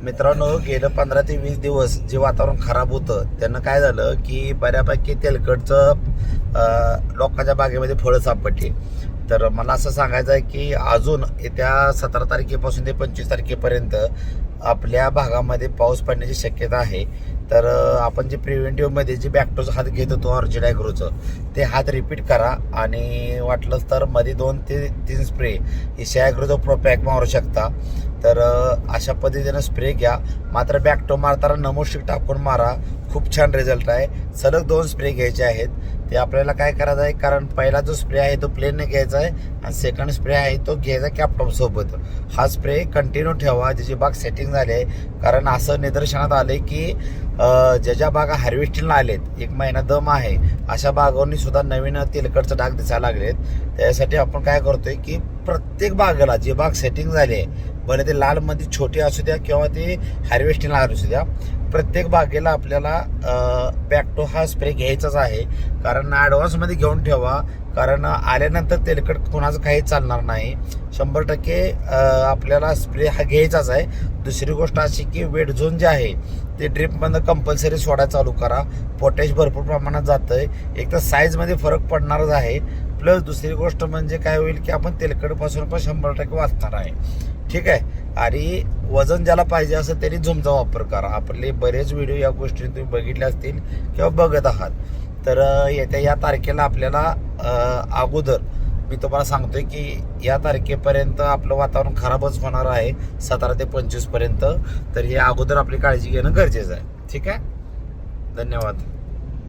मित्रांनो, गेलं 15 ते 20 दिवस जे वातावरण खराब होतं त्यानं काय झालं की बऱ्यापैकी तेलकटचं लोकांच्या बागेमध्ये फळं सापडली. तर मला असं सांगायचं आहे की अजून येत्या 17 तारखेपासून ते 25 तारखेपर्यंत आपल्या भागामध्ये पाऊस पडण्याची शक्यता आहे. तर आपण जे प्रिव्हेंटिव्हमध्ये जे बॅक्टोचं हात घेत होतो ऑर्जिड ॲग्रोचं, ते हात रिपीट करा आणि वाटलंच तर मध्ये 2 ते 3 स्प्रे इशा ॲग्रोचं प्रोपॅक मारू शकता. तर अशा पद्धतीनं स्प्रे घ्या. मात्र बॅक्टो मारताना नमोस्टिक टाकून मारा. खूप छान रिझल्ट आहे. सलग 2 स्प्रे घ्यायचे आहेत. ते आपल्याला काय करायचं आहे, कारण पहिला जो स्प्रे आहे तो प्लेनने घ्यायचा आहे आणि सेकंड स्प्रे आहे तो घ्यायचा कॅपटॉपसोबत. हा स्प्रे कंटिन्यू ठेवा ज्याची बाग सेटिंग झाली आहे. कारण असं निदर्शनात आलं की ज्या ज्या बागा हार्वेस्टिंगला आलेत, 1 महिना दम आहे, अशा बागांनी सुद्धा नवीन तेलकटचं डाग दिसायला लागलेत. त्यासाठी आपण काय करतोय की प्रत्येक बागेला जी बाग सेटिंग झाली आहे, भले ते लालमध्ये छोटी असू द्या किंवा ते हार्वेस्टिंगला असू द्या, प्रत्येक बागेला आपल्याला बॅक्टो हा स्प्रे घ्यायचाच आहे. कारण ॲडव्हान्समध्ये घेऊन ठेवा, कारण आल्यानंतर तेलकट कोणाचं काही चालणार नाही. 100% आपल्याला स्प्रे हा घ्यायचाच आहे. दुसरी गोष्ट अशी की वेट झोन जे आहे ते ड्रिपमधनं कंपल्सरी सोडायला चालू करा. पोटॅश भरपूर प्रमाणात जातं आहे. एक तर साईजमध्ये फरक पडणारच आहे, प्लस दुसरी गोष्ट म्हणजे काय होईल की आपण तेलकटपासून पण 100% वाचणार आहे. ठीक आहे. आणि वजन ज्याला पाहिजे असं त्यांनी झुमचा वापर करा. आपले बरेच व्हिडिओ या गोष्टी तुम्ही बघितले असतील किंवा बघत आहात. तर येत्या या तारखेला आपल्याला अगोदर मी तुम्हाला सांगतोय की या तारखेपर्यंत आपलं वातावरण खराबच होणार आहे, 17 ते 25 पर्यंत. तर हे अगोदर आपली काळजी घेणं गरजेचं आहे. ठीक आहे. धन्यवाद.